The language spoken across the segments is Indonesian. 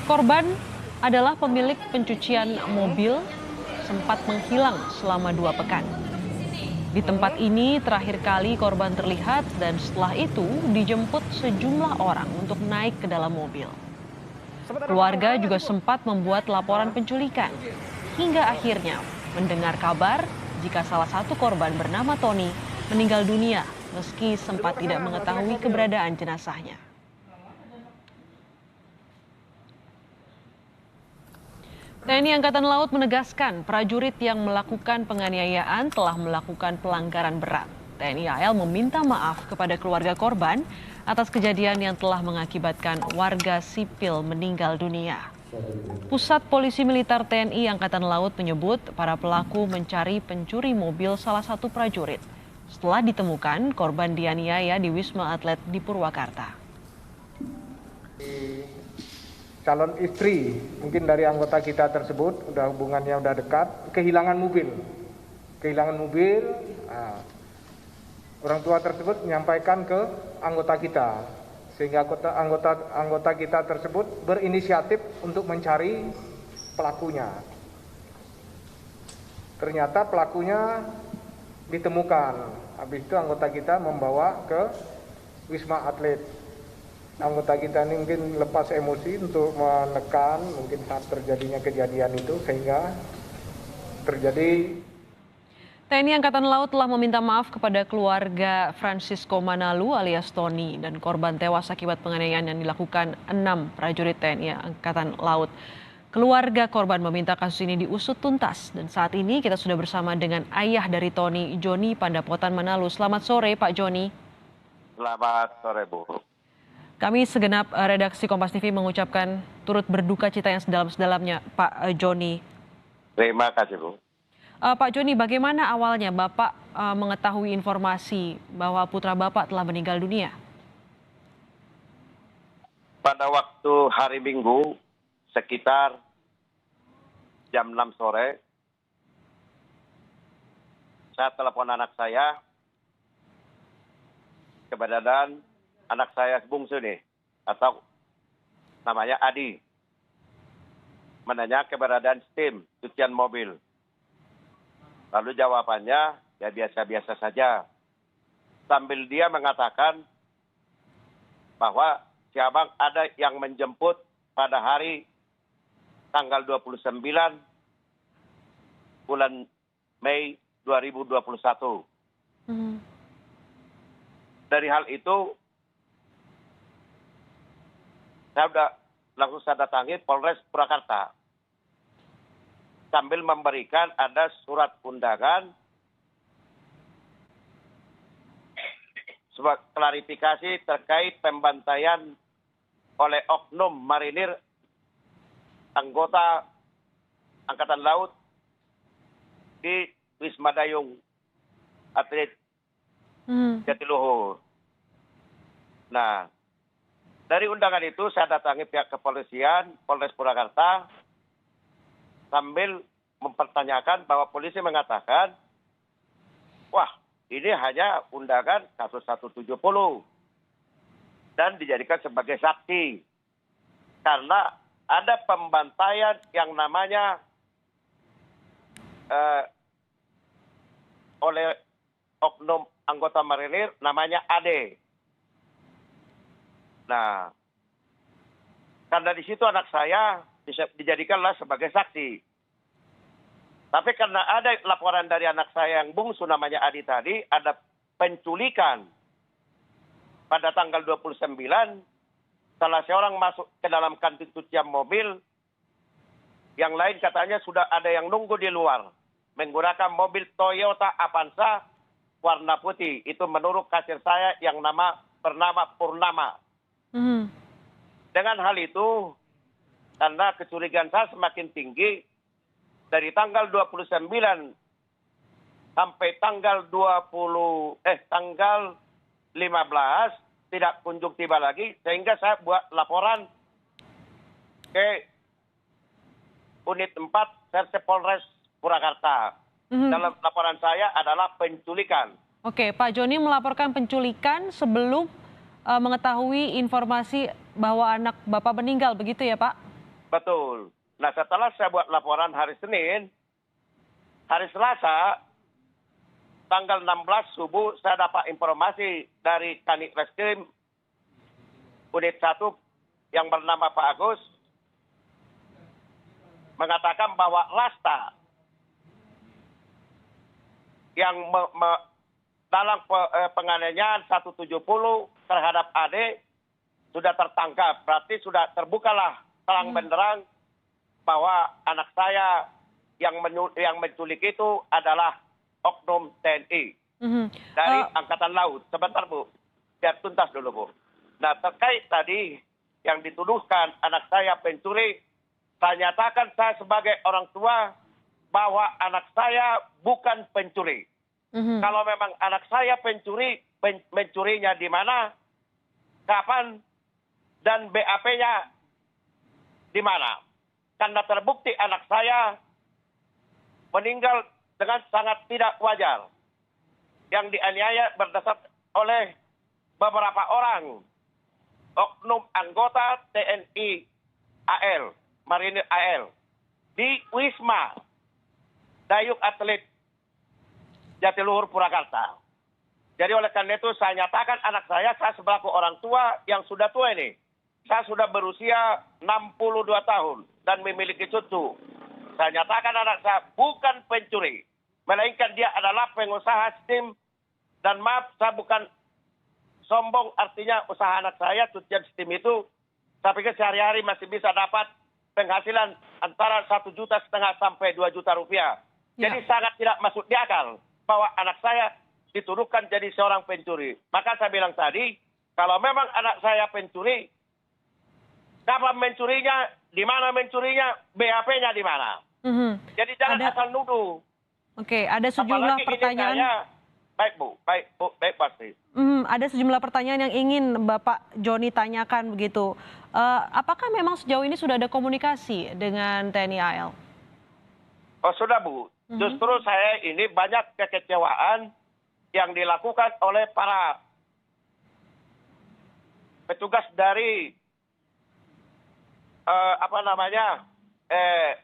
Korban adalah pemilik pencucian mobil sempat menghilang selama 2 pekan. Di tempat ini terakhir kali korban terlihat dan setelah itu dijemput sejumlah orang untuk naik ke dalam mobil. Keluarga juga sempat membuat laporan penculikan hingga akhirnya mendengar kabar jika salah satu korban bernama Tony meninggal dunia meski sempat tidak mengetahui keberadaan jenazahnya. TNI Angkatan Laut menegaskan prajurit yang melakukan penganiayaan telah melakukan pelanggaran berat. TNI AL meminta maaf kepada keluarga korban atas kejadian yang telah mengakibatkan warga sipil meninggal dunia. Pusat Polisi Militer TNI Angkatan Laut menyebut para pelaku mencari pencuri mobil salah satu prajurit. Setelah ditemukan, korban dianiaya di Wisma Atlet di Purwakarta. Calon istri mungkin dari anggota kita tersebut hubungannya udah dekat, kehilangan mobil. Nah, orang tua tersebut menyampaikan ke anggota kita, sehingga anggota kita tersebut berinisiatif untuk mencari pelakunya. Ternyata pelakunya ditemukan. Habis itu anggota kita membawa ke Wisma Atlet. Anggota kita ini mungkin lepas emosi untuk menekan mungkin saat terjadinya kejadian itu sehingga terjadi. TNI Angkatan Laut telah meminta maaf kepada keluarga Francisco Manalu alias Tony dan korban tewas akibat penganiayaan yang dilakukan 6 prajurit TNI Angkatan Laut. Keluarga korban meminta kasus ini diusut tuntas dan saat ini kita sudah bersama dengan ayah dari Tony, Joni Pandapotan Manalu. Selamat sore Pak Joni. Selamat sore Bu. Kami segenap redaksi Kompas TV mengucapkan turut berduka cita yang sedalam-sedalamnya Pak Joni. Terima kasih Bu. Pak Joni, bagaimana awalnya Bapak mengetahui informasi bahwa putra Bapak telah meninggal dunia? Pada waktu hari Minggu sekitar jam 6 sore, saya telepon anak saya, keberadaan anak saya bungsu nih, atau namanya Adi, menanya keberadaan STIM, cucian mobil. Lalu jawabannya, ya biasa-biasa saja. Sambil dia mengatakan bahwa si abang ada yang menjemput pada hari tanggal 29 bulan Mei 2021. Dari hal itu, saya sudah langsung saya datangi Polres Purwakarta sambil memberikan ada surat undangan sebagai klarifikasi terkait pembantaian oleh oknum marinir anggota Angkatan Laut di Wisma Dayung Atlet Jatiluhur. Nah, dari undangan itu saya datangi pihak kepolisian Polres Purwakarta sambil mempertanyakan bahwa polisi mengatakan, wah ini hanya undangan kasus 170 dan dijadikan sebagai saksi karena ada pembantaian yang namanya oleh oknum anggota marinir namanya Ade. Nah, karena di situ anak saya dijadikanlah sebagai saksi. Tapi karena ada laporan dari anak saya yang bungsu namanya Adi tadi, ada penculikan pada tanggal 29, salah seorang masuk ke dalam kantin cucian mobil, yang lain katanya sudah ada yang nunggu di luar, menggunakan mobil Toyota Avanza warna putih. Itu menurut kasir saya yang bernama Purnama. Dengan hal itu, karena kecurigaan saya semakin tinggi, dari tanggal 29 sampai tanggal 15 tidak kunjung tiba lagi, sehingga saya buat laporan ke Unit 4 Serse Polres Purwakarta. Dalam laporan saya adalah penculikan. Oke, Pak Joni melaporkan penculikan sebelum mengetahui informasi bahwa anak Bapak meninggal, begitu ya Pak? Betul. Nah, setelah saya buat laporan hari Senin, hari Selasa, tanggal 16 subuh, saya dapat informasi dari Kanit Reskrim Unit 1 yang bernama Pak Agus, mengatakan bahwa Lasta yang dalam penganiayaan 170 terhadap AD sudah tertangkap. Berarti sudah terbukalah terang benderang bahwa anak saya yang menculik itu adalah oknum TNI dari Angkatan Laut. Sebentar Bu, biar tuntas dulu Bu. Nah, terkait tadi yang dituduhkan anak saya pencuri, saya nyatakan saya sebagai orang tua bahwa anak saya bukan pencuri. Kalau memang anak saya pencuri, mencurinya di mana, kapan, dan BAP-nya di mana. Karena terbukti anak saya meninggal dengan sangat tidak wajar. Yang dianiaya berdasarkan oleh beberapa orang oknum anggota TNI AL, Marinir AL, di Wisma Dayuk Atlet Jatiluhur Purwakarta. Jadi oleh karena itu saya nyatakan anak saya sebagai orang tua yang sudah tua ini. Saya sudah berusia 62 tahun dan memiliki cucu. Saya nyatakan anak saya bukan pencuri, melainkan dia adalah pengusaha STIM. Dan maaf, saya bukan sombong, artinya usaha anak saya, cucian STIM itu, saya pikir sehari-hari masih bisa dapat penghasilan antara 1,5 juta sampai 2 juta rupiah. Jadi sangat tidak masuk di akal bahwa anak saya dituduhkan jadi seorang pencuri. Maka saya bilang tadi, kalau memang anak saya pencuri, kapan mencurinya, di mana mencurinya, BAP-nya di mana. Jadi jangan asal nuduh. Oke, ada sejumlah pertanyaan. Baik Bu, baik pasti. Ada sejumlah pertanyaan yang ingin Bapak Joni tanyakan begitu. Apakah memang sejauh ini sudah ada komunikasi dengan TNI AL? Oh sudah Bu, justru saya ini banyak kekecewaan yang dilakukan oleh para petugas dari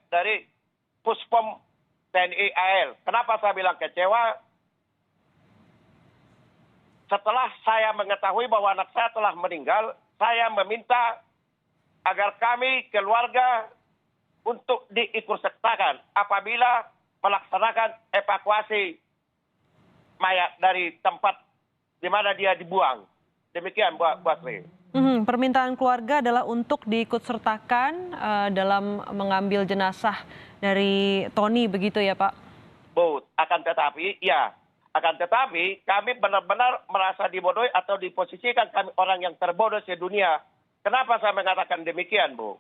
dari Puspom TNI AL. Kenapa saya bilang kecewa? Setelah saya mengetahui bahwa anak saya telah meninggal, saya meminta agar kami keluarga untuk diikutsertakan apabila melaksanakan evakuasi mayat dari tempat di mana dia dibuang. Demikian Bu Asri. Permintaan keluarga adalah untuk diikutsertakan dalam mengambil jenazah dari Tony begitu ya Pak? Bu, akan tetapi kami benar-benar merasa dibodohi atau diposisikan kami orang yang terbodoh sedunia. Kenapa saya mengatakan demikian Bu?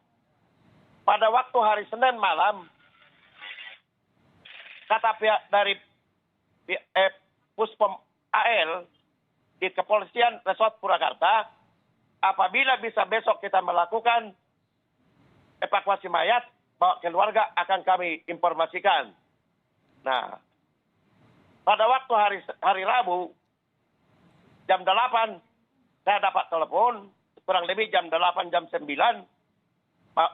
Pada waktu hari Senin malam, kata pihak dari Puspom AL di Kepolisian Resort Purwakarta, apabila bisa besok kita melakukan evakuasi mayat, bahwa keluarga akan kami informasikan. Nah, pada waktu hari Rabu, jam 8, saya dapat telepon, kurang lebih jam 8, jam 9,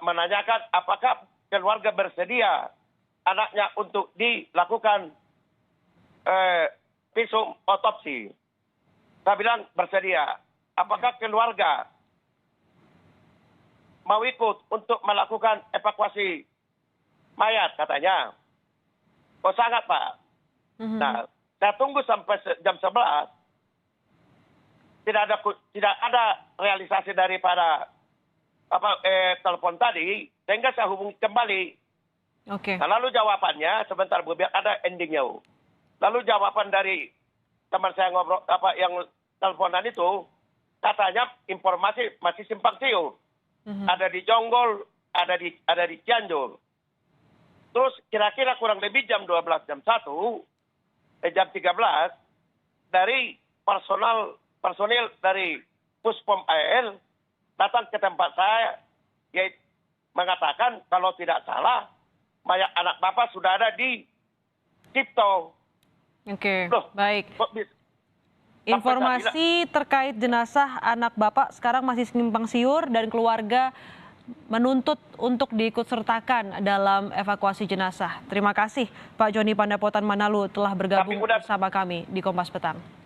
menanyakan apakah keluarga bersedia anaknya untuk dilakukan visum otopsi. Saya bilang bersedia. Apakah keluarga mau ikut untuk melakukan evakuasi mayat katanya? Oh sangat Pak. Nah, saya tunggu sampai jam 11. Tidak ada realisasi daripada telepon tadi, sehingga saya hubungi kembali. Oke. Nah, lalu jawabannya sebentar Bu, biar ada endingnya. Lalu jawaban dari teman saya ngobrol yang teleponan itu, katanya informasi masih simpang siur. Ada di Jonggol, ada di Cianjur. Terus kira-kira kurang lebih jam 12, jam 13 dari personil dari Puspom AL datang ke tempat saya, yaitu mengatakan kalau tidak salah mayat anak Bapak sudah ada di Cipto. Oke, baik. Informasi terkait jenazah anak Bapak sekarang masih simpang siur dan keluarga menuntut untuk diikutsertakan dalam evakuasi jenazah. Terima kasih Pak Joni Pandapotan Manalu telah bergabung bersama kami di Kompas Petang.